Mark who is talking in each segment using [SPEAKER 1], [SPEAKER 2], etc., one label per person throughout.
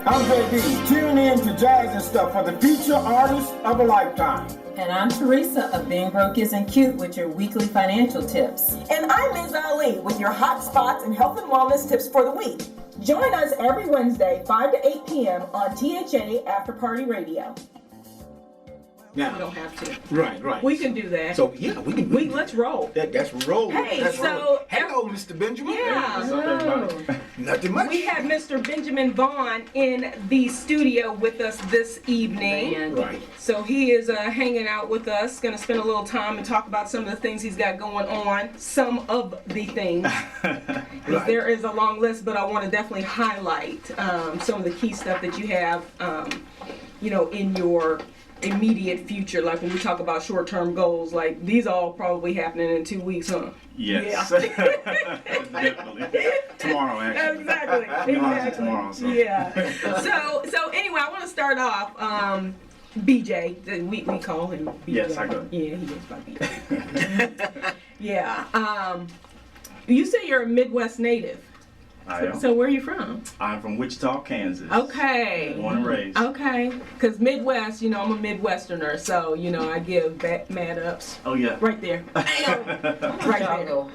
[SPEAKER 1] I'm JB. Tune in to Jazz and Stuff for the feature artist of a lifetime.
[SPEAKER 2] And I'm Theresa of Being Broke Isn't Cute with your weekly financial tips.
[SPEAKER 3] And I'm Ms. Ali with your hot spots and health and wellness tips for the week. Join us every Wednesday, 5 to 8 p.m. on THA After Party Radio.
[SPEAKER 4] Now,
[SPEAKER 5] we don't have to.
[SPEAKER 4] Right.
[SPEAKER 5] We can do that.
[SPEAKER 4] So yeah, we can.
[SPEAKER 5] Let's roll.
[SPEAKER 4] That's roll.
[SPEAKER 5] Hey,
[SPEAKER 4] that's
[SPEAKER 5] so
[SPEAKER 4] roll. Hello, Mr. Benjamin.
[SPEAKER 5] Yeah.
[SPEAKER 4] Hello. Nothing much.
[SPEAKER 5] We have Mr. Benjamin Vann in the studio with us this evening.
[SPEAKER 4] Right.
[SPEAKER 5] So he is hanging out with us. Going to spend a little time and talk about some of the things he's got going on. Some of the things.
[SPEAKER 4] Right.
[SPEAKER 5] There is a long list, but I want to definitely highlight some of the key stuff that you have, in your immediate future. Like when we talk about short-term goals, like these all probably happening in 2 weeks, huh?
[SPEAKER 6] Yes.
[SPEAKER 5] Yeah.
[SPEAKER 6] Definitely. Tomorrow, actually.
[SPEAKER 5] Exactly.
[SPEAKER 6] Tomorrow, so.
[SPEAKER 5] Yeah. So anyway, I want to start off. BJ, we call him BJ.
[SPEAKER 6] Yes, I go.
[SPEAKER 5] Yeah, he goes by BJ. Yeah. You say you're a Midwest native.
[SPEAKER 6] I am.
[SPEAKER 5] So where are you from?
[SPEAKER 6] I'm from Wichita, Kansas.
[SPEAKER 5] Okay.
[SPEAKER 6] Born and raised.
[SPEAKER 5] Okay. Because Midwest, I'm a Midwesterner, so, I give mad ups.
[SPEAKER 6] Oh, yeah.
[SPEAKER 5] Right there. Right there.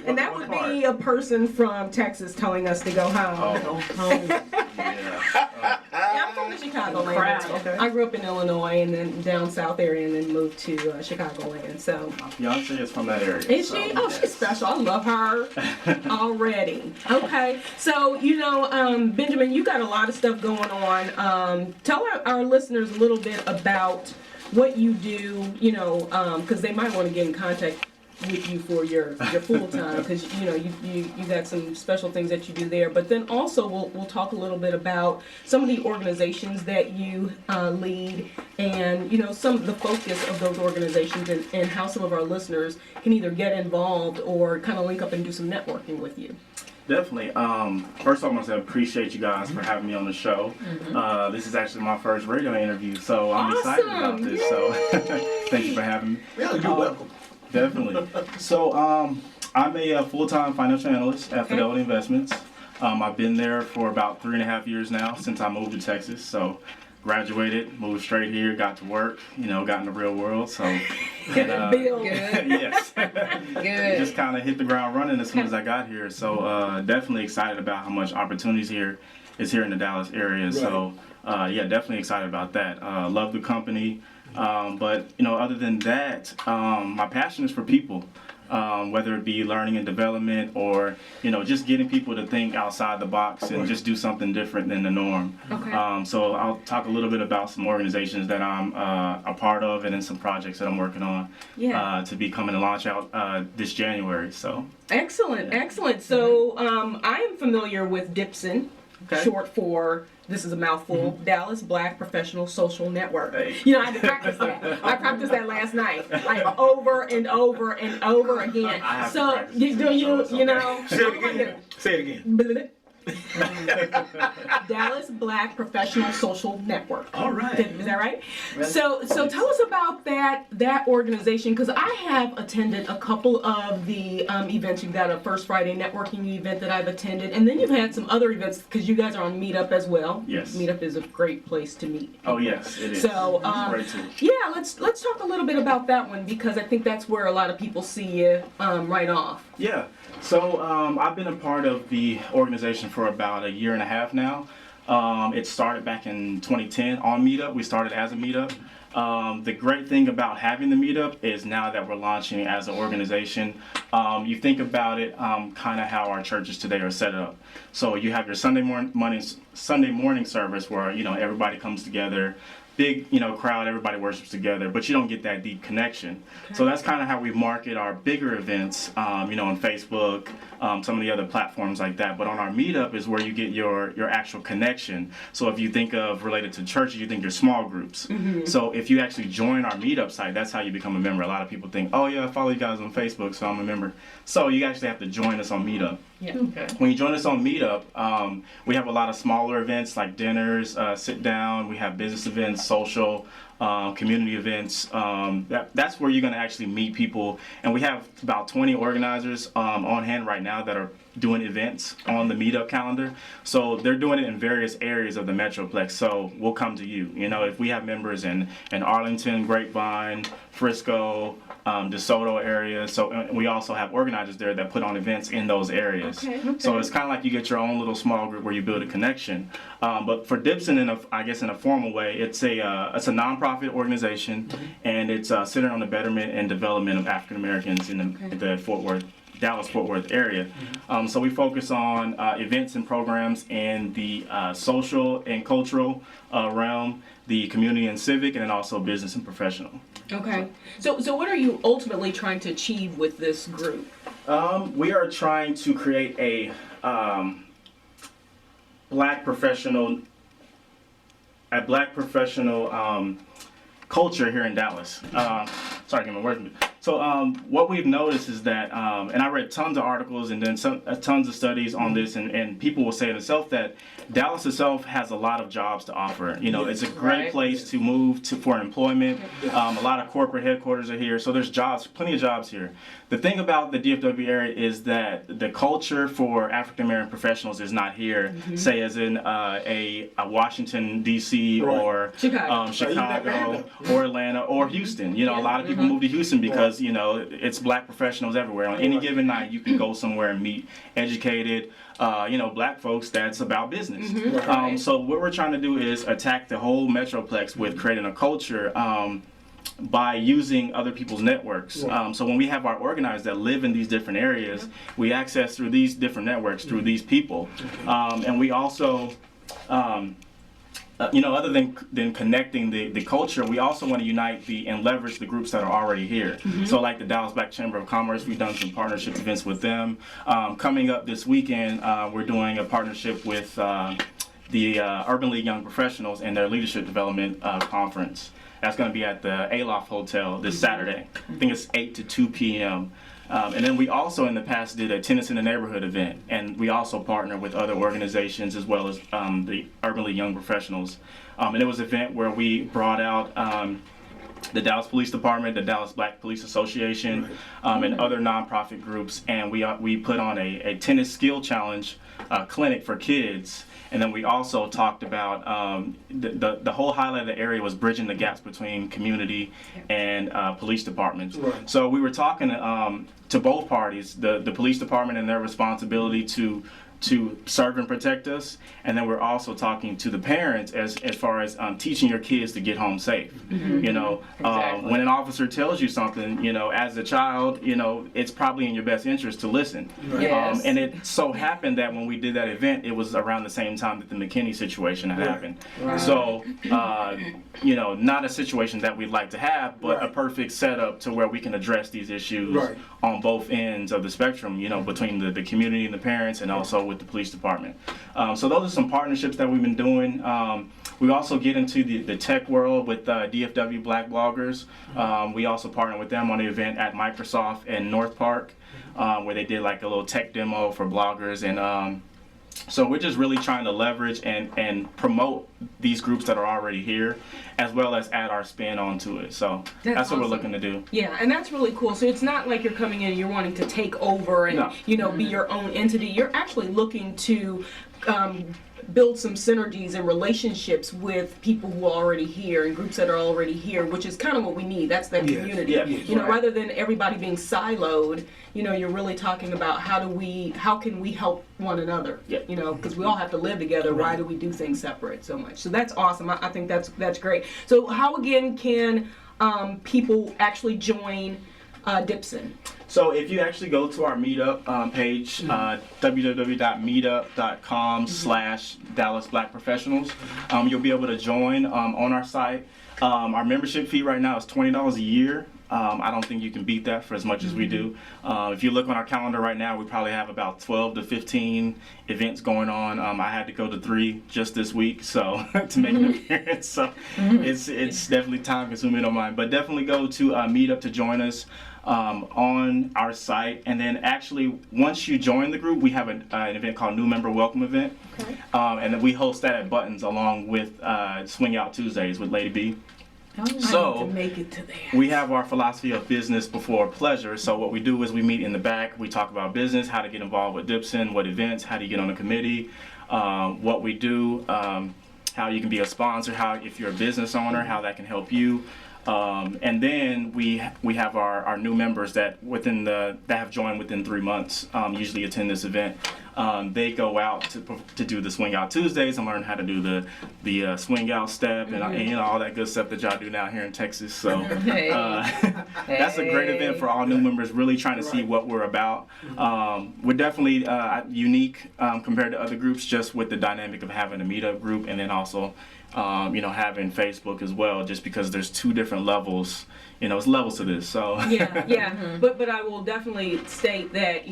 [SPEAKER 5] And that would be a person from Texas telling us to go home.
[SPEAKER 6] Oh.
[SPEAKER 5] Home.
[SPEAKER 6] Yeah.
[SPEAKER 5] Yeah, I'm from the Chicagoland area.
[SPEAKER 6] Okay.
[SPEAKER 5] I grew up in Illinois and then down south area and then moved to Chicagoland. So.
[SPEAKER 6] My fiance is from that area.
[SPEAKER 5] Is
[SPEAKER 6] so,
[SPEAKER 5] she? Oh,
[SPEAKER 6] yes.
[SPEAKER 5] she's special. I love her already. Okay. So, Benjamin, you got a lot of stuff going on. Tell our listeners a little bit about what you do, because they might want to get in contact with you for your full time, because you got some special things that you do there. But then also we'll talk a little bit about some of the organizations that you lead, and some of the focus of those organizations, and how some of our listeners can either get involved or kind of link up and do some networking with you.
[SPEAKER 6] Definitely. First, I want to say I appreciate you guys for having me on the show.
[SPEAKER 5] Mm-hmm.
[SPEAKER 6] This is actually my first radio interview, so I'm
[SPEAKER 5] Awesome.
[SPEAKER 6] excited about this.
[SPEAKER 5] Yay.
[SPEAKER 6] So thank you for having me.
[SPEAKER 4] Well, you're welcome.
[SPEAKER 6] Definitely. So I'm a full-time financial analyst at Fidelity Investments. I've been there for about 3.5 years now since I moved to Texas. So graduated, moved straight here, got to work, got in the real world. So
[SPEAKER 5] Bill.
[SPEAKER 6] yes,
[SPEAKER 2] Good.
[SPEAKER 6] just kind of hit the ground running as soon as I got here. So definitely excited about how much opportunities is here in the Dallas area. Right. So definitely excited about that. Love the company. But other than that, my passion is for people, whether it be learning and development or just getting people to think outside the box and just do something different than the norm.
[SPEAKER 5] Okay.
[SPEAKER 6] So I'll talk a little bit about some organizations that I'm a part of, and then some projects that I'm working on to be coming to launch out this January. So
[SPEAKER 5] Excellent. So I am familiar with DIPSN, short for. This is a mouthful. Dallas Black Professional Social Network.
[SPEAKER 6] Hey.
[SPEAKER 5] I had to practice that. I practiced that last night, like over and over and over again.
[SPEAKER 6] I have to
[SPEAKER 5] So
[SPEAKER 6] practice
[SPEAKER 5] you
[SPEAKER 6] this too, so it's okay.
[SPEAKER 4] Say it again.
[SPEAKER 5] Dallas Black Professional Social Network.
[SPEAKER 4] All right.
[SPEAKER 5] Is that right? So tell us about that organization, because I have attended a couple of the events. You've got a First Friday networking event that I've attended, and then you've had some other events because you guys are on Meetup as well.
[SPEAKER 6] Yes.
[SPEAKER 5] Meetup is a great place to meet people.
[SPEAKER 6] Oh yes, it is.
[SPEAKER 5] So
[SPEAKER 6] Great too.
[SPEAKER 5] let's talk a little bit about that one, because I think that's where a lot of people see you right off.
[SPEAKER 6] Yeah. So I've been a part of the organization for about 1.5 years now. It started back in 2010 on Meetup. We started as a Meetup. The great thing about having the Meetup is now that we're launching as an organization, you think about it kind of how our churches today are set up. So you have your Sunday morning service where everybody comes together. Big, crowd, everybody worships together, but you don't get that deep connection. Okay. So that's kind of how we market our bigger events, on Facebook, some of the other platforms like that. But on our Meetup is where you get your actual connection. So if you think of related to churches, you think your small groups. Mm-hmm. So if you actually join our Meetup site, that's how you become a member. A lot of people think, oh yeah, I follow you guys on Facebook, so I'm a member. So you actually have to join us on Meetup.
[SPEAKER 5] Yeah. Okay.
[SPEAKER 6] When you join us on Meetup, we have a lot of smaller events like dinners, sit down. We have business events, social, community events. That's where you're going to actually meet people. And we have about 20 organizers on hand right now that are doing events on the Meetup calendar. So they're doing it in various areas of the Metroplex. So we'll come to you. You know, if we have members in Arlington, Grapevine, Frisco, DeSoto area. So we also have organizers there that put on events in those areas.
[SPEAKER 5] Okay.
[SPEAKER 6] So it's kind of like you get your own little small group where you build a connection. But for Dipson, in a formal way, it's a nonprofit organization, and it's centered on the betterment and development of African Americans in the Dallas-Fort Worth area. So we focus on events and programs in the social and cultural realm, the community and civic, and then also business and professional.
[SPEAKER 5] Okay. So what are you ultimately trying to achieve with this group?
[SPEAKER 6] We are trying to create a black professional culture here in Dallas. Sorry, get my words. So what we've noticed is that, and I read tons of articles and then tons of studies on this, and people will say it itself that Dallas itself has a lot of jobs to offer. You know, it's a great place to move to for employment. A lot of corporate headquarters are here, so there's jobs, plenty of jobs here. The thing about the DFW area is that the culture for African American professionals is not here, say as in a Washington D.C. or Chicago or Atlanta or Houston. You know, a lot of people move to Houston because you know it's black professionals everywhere. On any given night, you can go somewhere and meet educated, black folks that's about business. So what we're trying to do is attack the whole Metroplex with creating a culture by using other people's networks. So when we have our organizers that live in these different areas, we access through these different networks through these people, and we also. Other than connecting the culture, we also want to unite and leverage the groups that are already here. So like the Dallas Black Chamber of Commerce, we've done some partnership events with them. Coming up this weekend, we're doing a partnership with the Urban League Young Professionals and their Leadership Development Conference. That's going to be at the Aloft Hotel this Saturday. I think it's 8 to 2 p.m. And then we also in the past did a Tennis in the Neighborhood event, and we also partner with other organizations as well as the Urban League Young Professionals. And it was an event where we brought out the Dallas Police Department, the Dallas Black Police Association, and other nonprofit groups, and we put on a tennis skill challenge clinic for kids. And then we also talked about the whole highlight of the area was bridging the gaps between community and police departments. So we were talking to both parties, the police department and their responsibility to serve and protect us, and then we're also talking to the parents as far as teaching your kids to get home safe. When an officer tells you something, as a child, it's probably in your best interest to listen. And it so happened that when we did that event, it was around the same time that the McKinney situation had happened. So not a situation that we'd like to have, but a perfect setup to where we can address these issues on both ends of the spectrum, between the community and the parents, and also with the police department. So those are some partnerships that we've been doing. We also get into the tech world with DFW Black Bloggers. We also partner with them on the event at Microsoft in North Park, where they did like a little tech demo for bloggers. And so we're just really trying to leverage and promote these groups that are already here, as well as add our spin onto it. So that's what we're looking to do.
[SPEAKER 5] Yeah, and that's really cool. So it's not like you're coming in and you're wanting to take over and be your own entity. You're actually looking to build some synergies and relationships with people who are already here and groups that are already here, which is kind of what we need. That's that community. Rather than everybody being siloed, you're really talking about how can we help one another? Because we all have to live together. Why do we do things separate so much? So that's awesome. I think that's great. So how again can people actually join Dipson?
[SPEAKER 6] So if you actually go to our meetup page, www.meetup.com/Dallas Black Professionals, you'll be able to join on our site. Our membership fee right now is $20 a year. I don't think you can beat that for as much as we do. If you look on our calendar right now, we probably have about 12 to 15 events going on. I had to go to 3 just this week, so to make an appearance. So it's definitely time consuming on mine. But definitely go to Meetup to join us. on our site. And then actually, once you join the group, we have an event called New Member Welcome Event.
[SPEAKER 3] Okay.
[SPEAKER 6] And then we host that at Buttons along with Swing Out Tuesdays with Lady B.
[SPEAKER 5] I need
[SPEAKER 6] So
[SPEAKER 5] to make it to there.
[SPEAKER 6] we have our philosophy of business before pleasure. So what we do is we meet in the back. We talk about business, how to get involved with Dipson, what events, how do you get on a committee, what we do, how you can be a sponsor, how if you're a business owner, how that can help you. And then we have our new members that have joined within 3 months usually attend this event. They go out to do the Swing Out Tuesdays and learn how to do the swing out step and you know all that good stuff that y'all do down here in Texas. So that's a great event for all new members really trying to see what we're about. We're definitely unique compared to other groups just with the dynamic of having a meetup group and then also having Facebook as well, just because there's 2 different levels. It's levels to this. So
[SPEAKER 5] Yeah. But I will definitely state that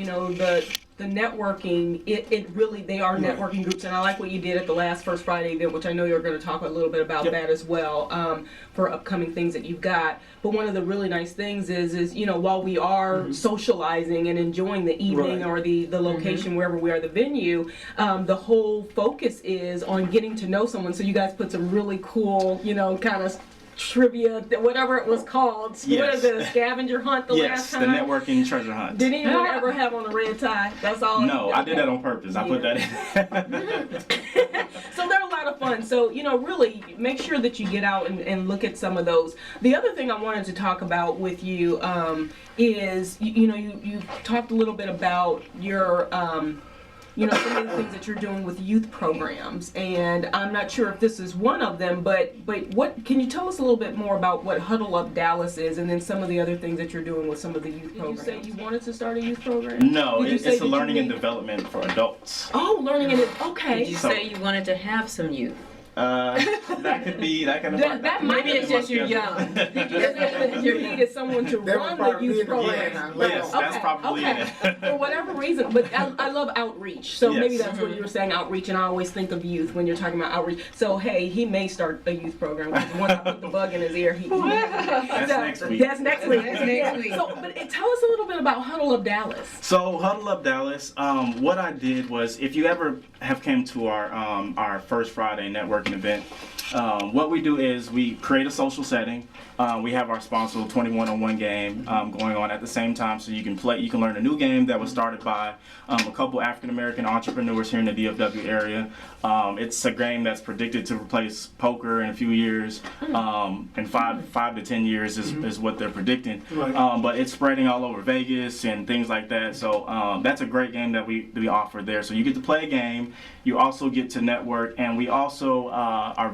[SPEAKER 5] the networking, it really, they are networking groups, and I like what you did at the last First Friday event, which I know you're going to talk a little bit about that as well for upcoming things that you've got. But one of the really nice things is while we are socializing and enjoying the evening or the location wherever we are, the venue, the whole focus is on getting to know someone. So you guys put some really cool, kind of trivia, whatever it was called.
[SPEAKER 6] Yes.
[SPEAKER 5] What is it, a scavenger hunt the last
[SPEAKER 6] Yes,
[SPEAKER 5] time?
[SPEAKER 6] the networking treasure hunt.
[SPEAKER 5] Did anyone ever have on a red tie? That's all.
[SPEAKER 6] No, I did that on purpose. I put that in.
[SPEAKER 5] So they're a lot of fun. So, really make sure that you get out and look at some of those. The other thing I wanted to talk about with you is, you talked a little bit about your some of the things that you're doing with youth programs, and I'm not sure if this is one of them, but what can you tell us a little bit more about what Huddle Up Dallas is, and then some of the other things that you're doing with some of the youth programs? Did you say you wanted to start a youth program?
[SPEAKER 6] No, it's a learning and development for adults.
[SPEAKER 5] Oh, learning and okay.
[SPEAKER 7] Did you say you wanted to have some youth?
[SPEAKER 6] That could be that kind of.
[SPEAKER 5] That might
[SPEAKER 7] Maybe it's just you're young.
[SPEAKER 5] You needed someone to run the youth program.
[SPEAKER 6] Yes, that's probably it.
[SPEAKER 5] For whatever reason, but I love outreach. So maybe that's what you were saying, outreach, and I always think of youth when you're talking about outreach. So hey, he may start a youth program. Once I put the bug in his ear,
[SPEAKER 6] That's next week.
[SPEAKER 5] That's next week.
[SPEAKER 7] That's next week.
[SPEAKER 5] So, but tell us a little bit about Huddle Up Dallas.
[SPEAKER 6] So Huddle Up Dallas, what I did was, if you ever have came to our First Friday networking event, what we do is we create a social setting. We have our sponsored 21-on-1 game going on at the same time, so you can play. You can learn a new game that was started by a couple African American entrepreneurs here in the DFW area. It's a game that's predicted to replace poker in a few years, and 5 to 10 years is what they're predicting. But it's spreading all over Vegas and things like that. So that's a great game that we offer there. So you get to play a game. You also get to network, and we also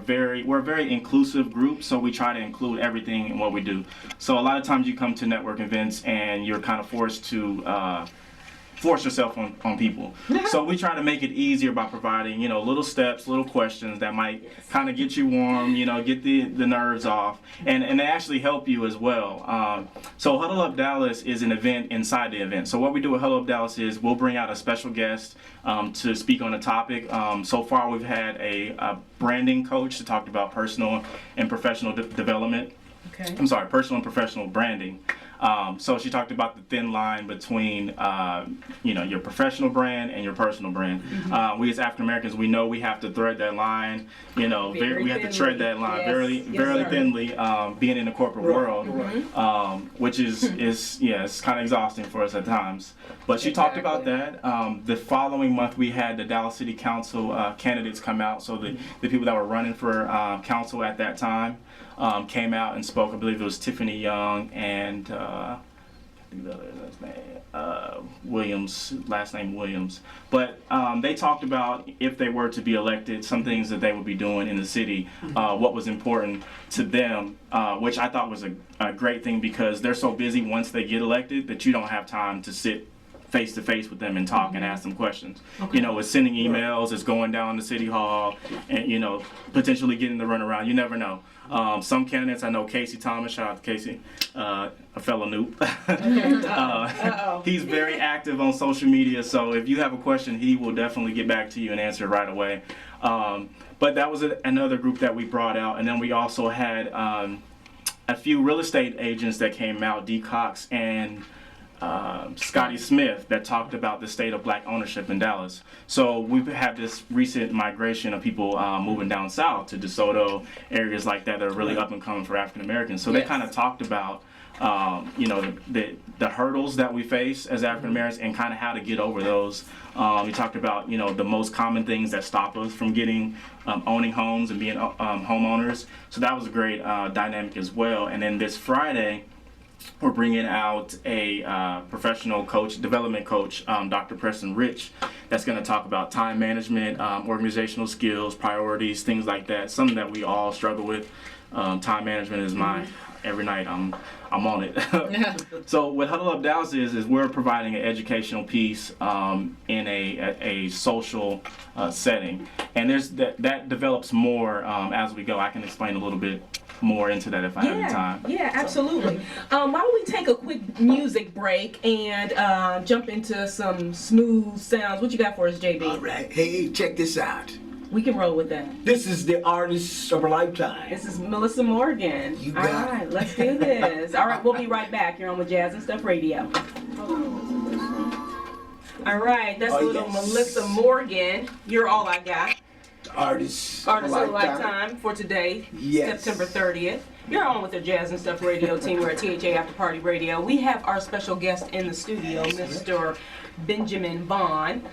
[SPEAKER 6] we're a very inclusive group, so we try to include everything in what we do. So a lot of times you come to network events and you're kind of forced to force yourself on people. So we try to make it easier by providing, little steps, little questions that might kind of get you warm, get the nerves off, and they actually help you as well. So Huddle Up Dallas is an event inside the event. So what we do with Huddle Up Dallas is we'll bring out a special guest to speak on a topic. So far we've had a branding coach to talk about personal and professional development.
[SPEAKER 5] Okay.
[SPEAKER 6] I'm sorry, personal and professional branding. So she talked about the thin line between, your professional brand and your personal brand. We as African Americans, we know we have to thread that line. We have to tread that line very thinly. Being in the corporate world, which is it's kind of exhausting for us at times. But she talked about that. The following month, we had the Dallas City Council candidates come out. So the people that were running for council at that time. Came out and spoke. I believe it was Tiffany Young and I think the other Williams, last name Williams. But they talked about if they were to be elected, some things that they would be doing in the city, what was important to them, which I thought was a great thing because they're so busy once they get elected that you don't have time to sit face to face with them and talk and ask them questions. It's sending emails, it's going down to City Hall, and potentially getting the runaround. You never know. Some candidates, I know Casey Thomas, shout out to Casey, a fellow noob. He's very active on social media, so if you have a question, he will definitely get back to you and answer it right away. But that was another group that we brought out, and then we also had a few real estate agents that came out, D. Cox and Scotty Smith, that talked about the state of black ownership in Dallas. So we've had this recent migration of people moving down south to DeSoto, areas like that are really up and coming for African Americans. So they kind of talked about the hurdles that we face as African Americans and kind of how to get over those. We talked about the most common things that stop us from owning homes and being homeowners. So that was a great dynamic as well. And then this Friday, we're bringing out a professional coach, development coach, Dr. Preston Rich, that's going to talk about time management, organizational skills, priorities, things like that. Something that we all struggle with. Time management is every night I'm on it. So what Huddle Up Dallas is we're providing an educational piece in a social setting, and that develops more as we go. I can explain a little bit more into that if I have the time.
[SPEAKER 5] Yeah, absolutely. Why don't we take a quick music break and jump into some smooth sounds? What you got for us, JB?
[SPEAKER 4] All right. Hey, check this out.
[SPEAKER 5] We can roll with that.
[SPEAKER 4] This is the artist of a lifetime.
[SPEAKER 5] This is Melissa Morgan.
[SPEAKER 4] You got it.
[SPEAKER 5] All right, let's do this. All right, we'll be right back. You're on with Jazz and Stuff Radio. All right, that's a little
[SPEAKER 4] yes.
[SPEAKER 5] Melissa Morgan. You're all I got.
[SPEAKER 4] Artist
[SPEAKER 5] Artist of a Lifetime for today,
[SPEAKER 4] Yes.
[SPEAKER 5] September 30th. You're on with the Jazz and Stuff Radio team. We're at THA After Party Radio. We have our special guest in the studio, Mr. Benjamin Vann.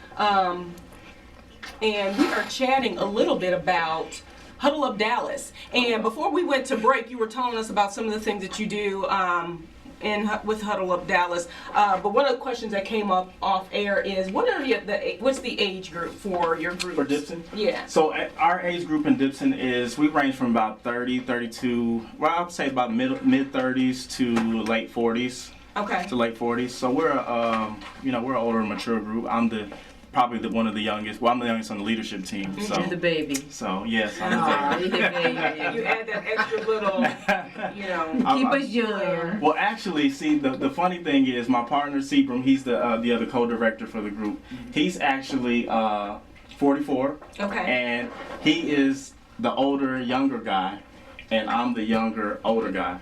[SPEAKER 5] And we are chatting a little bit about Huddle Up Dallas. And before we went to break, you were telling us about some of the things that you do with Huddle Up Dallas. But one of the questions that came up off air is, what's the age group for your group?
[SPEAKER 6] For Dipson?
[SPEAKER 5] Yeah.
[SPEAKER 6] So our age group in Dipson we range from about 30, 32, well, I would say about mid 30s to late 40s.
[SPEAKER 5] Okay.
[SPEAKER 6] To late 40s. So we're we're an older and mature group. I'm probably one of the youngest. Well, I'm the youngest on the leadership team. So
[SPEAKER 7] You're the baby.
[SPEAKER 6] So yes, I'm
[SPEAKER 7] Aw,
[SPEAKER 6] the
[SPEAKER 7] you're the baby.
[SPEAKER 5] You add that extra little,
[SPEAKER 7] Keep us young.
[SPEAKER 6] Well, actually, see, the funny thing is my partner, Seabram, he's the other co-director for the group. He's actually 44.
[SPEAKER 5] Okay.
[SPEAKER 6] And he is the younger guy, and I'm the older guy.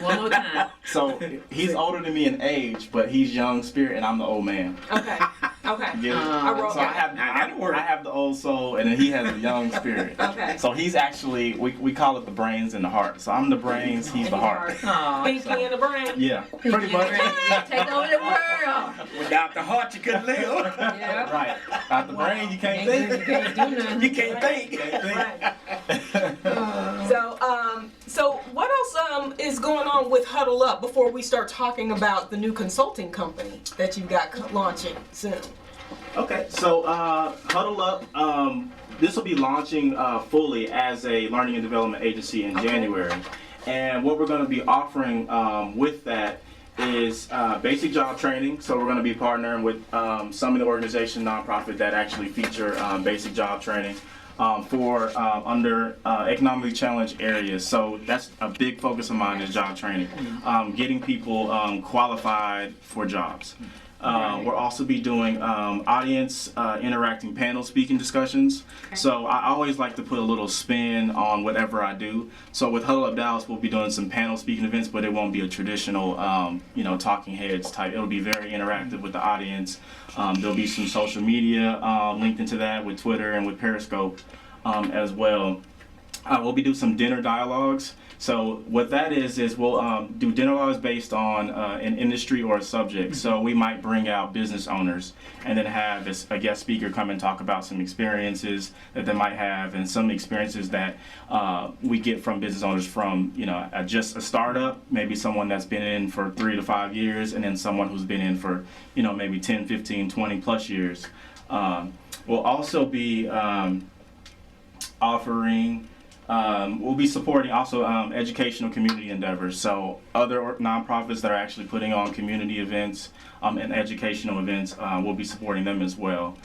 [SPEAKER 7] One more time.
[SPEAKER 6] So he's older than me in age, but he's young spirit, and I'm the old man.
[SPEAKER 5] Okay. Okay.
[SPEAKER 6] Get it?
[SPEAKER 5] I wrote
[SPEAKER 6] So I have the old soul, and then he has the young spirit.
[SPEAKER 5] Okay.
[SPEAKER 6] So he's actually, we call it the brains and the heart. So I'm the brains, he's the heart.
[SPEAKER 7] Aw,
[SPEAKER 5] Pinky and the brain.
[SPEAKER 6] Yeah, pretty much.
[SPEAKER 7] take over the world.
[SPEAKER 4] Without the heart, you couldn't live.
[SPEAKER 7] Yeah.
[SPEAKER 6] Right. Without the brain, you can't
[SPEAKER 7] You
[SPEAKER 6] think.
[SPEAKER 7] can't do nothing.
[SPEAKER 4] You can't think.
[SPEAKER 5] So what else is going on with Huddle Up before we start talking about the new consulting company that you've got launching soon?
[SPEAKER 6] Okay, so Huddle Up, this will be launching fully as a learning and development agency in January. And what we're going to be offering with that is basic job training. So we're going to be partnering with some of the organizations, nonprofit, that actually feature basic job training for under economically challenged areas. So that's a big focus of mine, is job training, getting people qualified for jobs. We'll also be doing audience interacting panel speaking discussions. Okay. So I always like to put a little spin on whatever I do. So with Huddle Up Dallas, we'll be doing some panel speaking events, but it won't be a traditional, talking heads type. It'll be very interactive with the audience. There'll be some social media linked into that with Twitter and with Periscope as well. We'll be doing some dinner dialogues. So what that is we'll do dinner dialogues based on an industry or a subject. So we might bring out business owners and then have a guest speaker come and talk about some experiences that they might have, and some experiences that we get from business owners from, just a startup, maybe someone that's been in for 3 to 5 years, and then someone who's been in for, maybe 10, 15, 20 plus years. We'll also be offering we'll be supporting also educational community endeavors. So other nonprofits that are actually putting on community events and educational events, we'll be supporting them as well.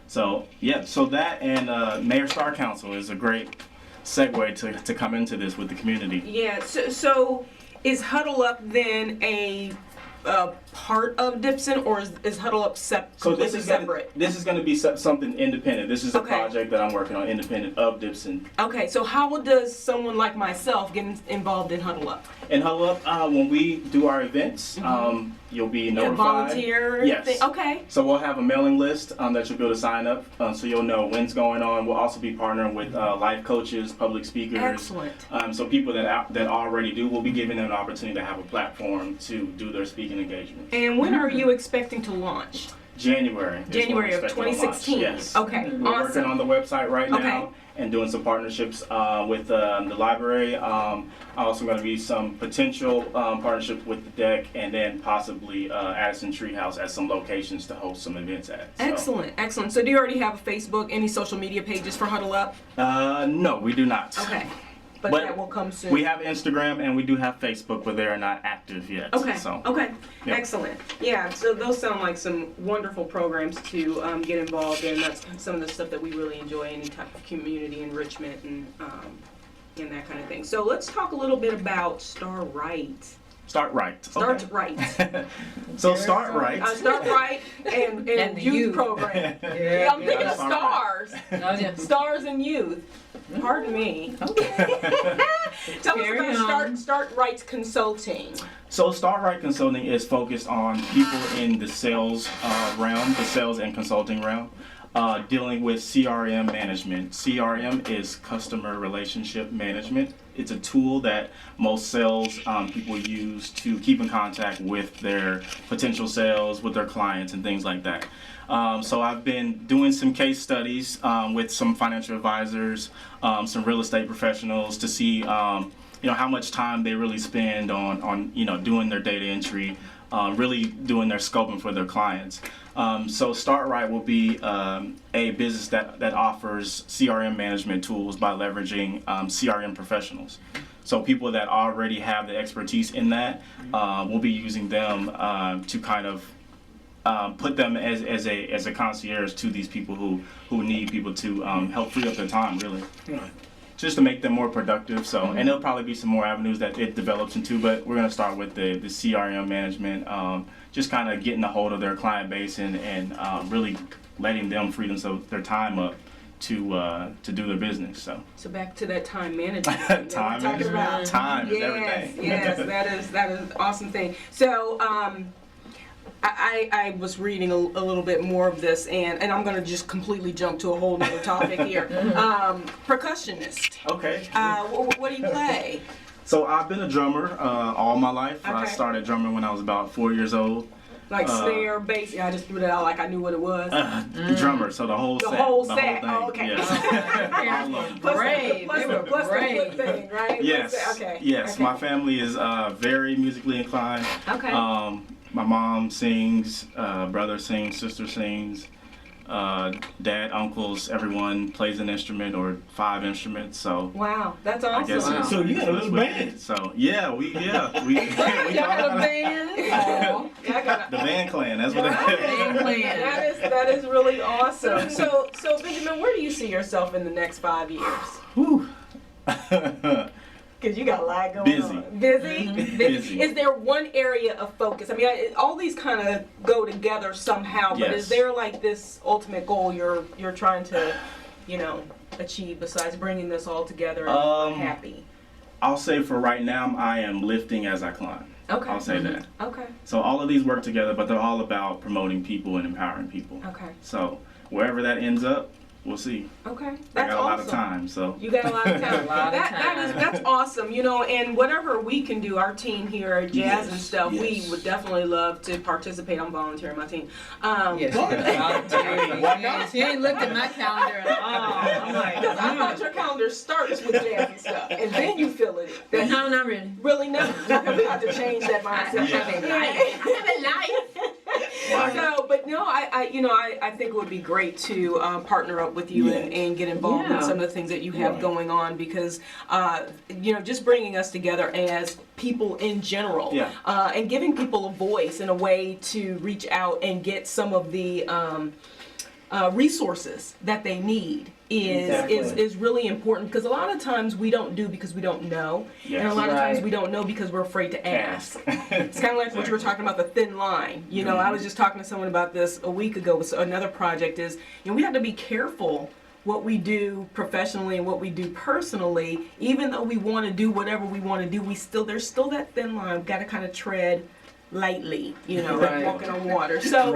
[SPEAKER 6] So that and Mayor Star Council is a great segue to come into this with the community.
[SPEAKER 5] Yeah. So is Huddle Up then a part of Dipson, or is Huddle Up
[SPEAKER 6] So
[SPEAKER 5] completely separate?
[SPEAKER 6] This is going to be something independent. This is a
[SPEAKER 5] Okay.
[SPEAKER 6] project that I'm working on, independent of Dipson.
[SPEAKER 5] Okay, so how does someone like myself get involved in Huddle Up?
[SPEAKER 6] And Huddle Up, when we do our events, you'll be
[SPEAKER 5] A
[SPEAKER 6] notified.
[SPEAKER 5] volunteer
[SPEAKER 6] Yes.
[SPEAKER 5] thing? Okay.
[SPEAKER 6] So we'll have a mailing list that you'll be able to sign up, so you'll know when's going on. We'll also be partnering with life coaches, public speakers.
[SPEAKER 5] Excellent.
[SPEAKER 6] So people that already do, we'll be giving them an opportunity to have a platform to do their speaking engagements.
[SPEAKER 5] And when are you expecting to launch?
[SPEAKER 6] January. is when
[SPEAKER 5] January
[SPEAKER 6] we're
[SPEAKER 5] of
[SPEAKER 6] expecting to launch.
[SPEAKER 5] 2016.
[SPEAKER 6] Yes.
[SPEAKER 5] Okay,
[SPEAKER 6] We're working
[SPEAKER 5] awesome.
[SPEAKER 6] on the website right now
[SPEAKER 5] Okay.
[SPEAKER 6] and doing some partnerships with the library. Also going to be some potential partnership with the deck, and then possibly Addison Treehouse at some locations to host some events at. So.
[SPEAKER 5] Excellent, excellent. So do you already have a Facebook, any social media pages for Huddle Up?
[SPEAKER 6] No, we do not.
[SPEAKER 5] Okay. But that will come soon.
[SPEAKER 6] We have Instagram and we do have Facebook, but they are not active yet.
[SPEAKER 5] Okay.
[SPEAKER 6] So.
[SPEAKER 5] Okay.
[SPEAKER 6] Yep.
[SPEAKER 5] Excellent. Yeah. So those sound like some wonderful programs to get involved in. That's some of the stuff that we really enjoy. Any type of community enrichment and that kind of thing. So let's talk a little bit about Star Right.
[SPEAKER 6] Start right.
[SPEAKER 5] Start
[SPEAKER 6] Okay.
[SPEAKER 5] Right.
[SPEAKER 6] So Start Right.
[SPEAKER 5] Start Right and
[SPEAKER 7] And the youth.
[SPEAKER 5] program. Yeah, I'm thinking of
[SPEAKER 6] Start Right.
[SPEAKER 5] stars.
[SPEAKER 7] Oh, yeah.
[SPEAKER 5] Stars and youth. Pardon me. Tell us
[SPEAKER 7] Carry
[SPEAKER 5] about
[SPEAKER 7] on.
[SPEAKER 5] Start Right's consulting.
[SPEAKER 6] So Start Right Consulting is focused on people in the sales realm, the sales and consulting realm, dealing with CRM management. CRM is customer relationship management. It's a tool that most sales people use to keep in contact with their potential sales, with their clients, and things like that. So I've been doing some case studies with some financial advisors, some real estate professionals to see how much time they really spend on doing their data entry, really doing their scoping for their clients. So Start Right will be a business that offers CRM management tools by leveraging CRM professionals. So people that already have the expertise in that, we'll be using them to kind of put them as a concierge to these people who need people to help free up their time, really. Just to make them more productive. So, and there'll probably be some more avenues that it develops into, but we're gonna start with the CRM management, just kind of getting a hold of their client base and really letting them free their time up to do their business. So
[SPEAKER 5] back to that time management.
[SPEAKER 6] time
[SPEAKER 5] that we're talking about.
[SPEAKER 6] time is
[SPEAKER 5] Yes,
[SPEAKER 6] everything.
[SPEAKER 5] yes, that is an awesome thing. So I was reading a little bit more of this, and I'm going to just completely jump to a whole nother topic here. Percussionist.
[SPEAKER 6] Okay.
[SPEAKER 5] What do you play?
[SPEAKER 6] So I've been a drummer all my life. I
[SPEAKER 5] Okay.
[SPEAKER 6] started drumming when I was about 4 years old.
[SPEAKER 5] Like snare, bass? Yeah, I just threw that out like I knew what it was.
[SPEAKER 6] Drummer, so the whole
[SPEAKER 5] The
[SPEAKER 6] set.
[SPEAKER 5] whole
[SPEAKER 6] the
[SPEAKER 5] set.
[SPEAKER 6] Whole thing.
[SPEAKER 5] Oh, okay.
[SPEAKER 6] Yes. All of them.
[SPEAKER 5] Plus
[SPEAKER 7] Brave.
[SPEAKER 5] plus
[SPEAKER 7] They were
[SPEAKER 5] plus the
[SPEAKER 7] brave.
[SPEAKER 5] flip thing, right?
[SPEAKER 6] Yes.
[SPEAKER 5] Okay.
[SPEAKER 6] Yes.
[SPEAKER 5] Okay.
[SPEAKER 6] My family is very musically inclined.
[SPEAKER 5] Okay.
[SPEAKER 6] My mom sings, brother sings, sister sings, dad, uncles, everyone plays an instrument or 5 instruments. So
[SPEAKER 5] Wow, that's
[SPEAKER 6] I
[SPEAKER 5] awesome.
[SPEAKER 6] guess
[SPEAKER 7] Wow.
[SPEAKER 6] it's,
[SPEAKER 4] So you got a
[SPEAKER 6] it's
[SPEAKER 4] little
[SPEAKER 6] with
[SPEAKER 4] band.
[SPEAKER 6] it. So yeah, we
[SPEAKER 5] Y'all got a band? Yeah, I got
[SPEAKER 6] the Vann clan. That's what it
[SPEAKER 7] Band
[SPEAKER 6] is.
[SPEAKER 7] plan.
[SPEAKER 5] that is really awesome. So Benjamin, where do you see yourself in the next 5 years?
[SPEAKER 6] Whew.
[SPEAKER 5] Because you got a lot going
[SPEAKER 6] Busy.
[SPEAKER 5] on. Busy?
[SPEAKER 6] Busy.
[SPEAKER 5] Is there one area of focus? I mean, all these kind of go together somehow, but
[SPEAKER 6] Yes.
[SPEAKER 5] is there like this ultimate goal you're trying to, achieve besides bringing this all together and happy?
[SPEAKER 6] I'll say for right now, I am lifting as I climb.
[SPEAKER 5] Okay.
[SPEAKER 6] I'll say that.
[SPEAKER 5] Okay.
[SPEAKER 6] So all of these work together, but they're all about promoting people and empowering people.
[SPEAKER 5] Okay.
[SPEAKER 6] So wherever that ends up, we'll see.
[SPEAKER 5] Okay.
[SPEAKER 6] I
[SPEAKER 5] That's
[SPEAKER 6] got a
[SPEAKER 5] awesome.
[SPEAKER 6] lot of time, so.
[SPEAKER 5] You got a lot of time.
[SPEAKER 7] A lot of
[SPEAKER 5] That's awesome. And whatever we can do, our team here at Jazz and
[SPEAKER 4] Yes,
[SPEAKER 5] stuff, we
[SPEAKER 4] yes.
[SPEAKER 5] would definitely love to participate. I'm volunteering my team.
[SPEAKER 7] Yes, yes. She ain't looked at my calendar at all. I'm like,
[SPEAKER 5] Because I thought your calendar starts with jazz and stuff, and then you feel it. That's
[SPEAKER 7] no, not really.
[SPEAKER 5] really not. We have to change that mindset.
[SPEAKER 6] Yeah.
[SPEAKER 7] I have a life.
[SPEAKER 5] So, but no, I think it would be great to partner up with you and get involved in
[SPEAKER 7] Yeah.
[SPEAKER 5] some of the things that you have going on because, just bringing us together as people in general,
[SPEAKER 6] Yeah.
[SPEAKER 5] and giving people a voice and a way to reach out and get some of the resources that they need is really important, because a lot of times we don't do because we don't know, and a lot of times we don't know because we're afraid to ask. It's kind of like what you were talking about, the thin line. You know, I was just talking to someone about this a week ago with another project. Is, you know, we have to be careful what we do professionally and what we do personally. Even though we want to do whatever we want to do, there's still that thin line. We've got to kind of tread lightly, you know, like walking on water. So,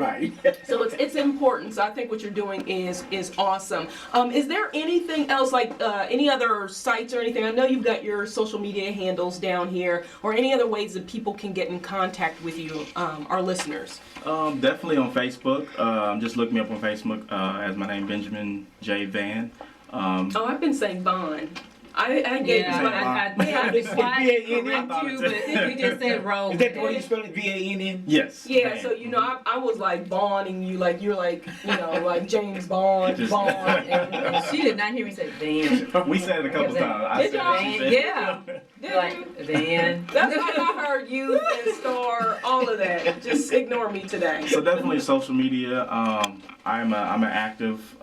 [SPEAKER 5] so it's important. So I think what you're doing is awesome. Is there anything else, like any other sites or anything? I know you've got your social media handles down here, or any other ways that people can get in contact with you, our listeners.
[SPEAKER 6] Definitely on Facebook. Just look me up on Facebook as my name, Benjamin J. Vann.
[SPEAKER 5] I've been saying Vann. I gave
[SPEAKER 7] I
[SPEAKER 4] Is it V-A-N-N?
[SPEAKER 7] correct you, but we just said roll.
[SPEAKER 4] Is that the way you spell it? V-A-N-N?
[SPEAKER 6] Yes.
[SPEAKER 5] Yeah,
[SPEAKER 6] Vann.
[SPEAKER 5] so you know, I was like Bonding you, like you're like, you know, like James Bond,
[SPEAKER 7] And she did not hear me say Van.
[SPEAKER 6] We said it a couple times. I
[SPEAKER 5] Did
[SPEAKER 6] said
[SPEAKER 5] y'all?
[SPEAKER 6] it, she said it.
[SPEAKER 7] Yeah.
[SPEAKER 5] Did
[SPEAKER 7] Like
[SPEAKER 5] you?
[SPEAKER 7] Van.
[SPEAKER 5] That's like I heard youth and star, all of that. Just ignore me today.
[SPEAKER 6] So definitely social media. I'm an active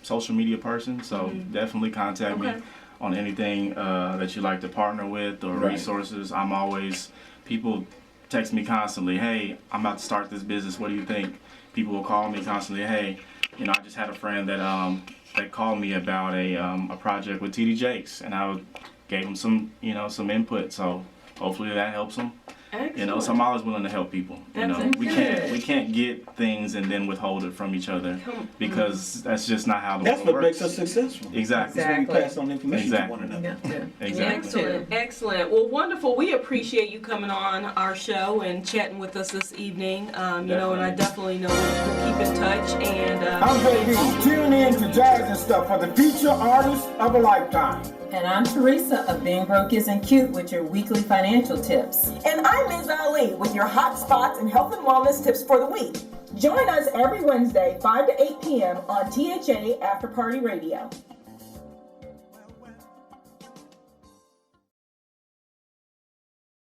[SPEAKER 6] social media person, so definitely contact me on anything that you like to partner with or resources. I'm always, people text me constantly, hey, I'm about to start this business, what do you think? People will call me constantly, hey, you know, I just had a friend that called me about a project with TD Jakes, and I gave him some input, so hopefully that helps them.
[SPEAKER 5] Excellent.
[SPEAKER 6] You know, so I'm always willing to help people. You know,
[SPEAKER 5] That's
[SPEAKER 6] we
[SPEAKER 5] good.
[SPEAKER 6] can't get things and then withhold it from each other, because that's just not how the
[SPEAKER 1] That's
[SPEAKER 6] world
[SPEAKER 1] what
[SPEAKER 6] works.
[SPEAKER 1] makes us successful.
[SPEAKER 6] Exactly.
[SPEAKER 1] So we
[SPEAKER 7] Exactly.
[SPEAKER 1] pass on information to one
[SPEAKER 6] Exactly.
[SPEAKER 1] another.
[SPEAKER 6] Exactly.
[SPEAKER 5] Excellent. Well, wonderful. We appreciate you coming on our show and chatting with us this evening. You know, and I definitely know we'll keep in touch. And
[SPEAKER 1] I'm JD. Tune in to Jazz and Stuff for the feature artist of a lifetime.
[SPEAKER 2] And I'm Theresa of Being Broke Isn't Cute with your weekly financial tips.
[SPEAKER 3] And I'm Ms. Ali with your hot spots and health and wellness tips for the week. Join us every Wednesday, 5 to 8 p.m. on THA After Party Radio.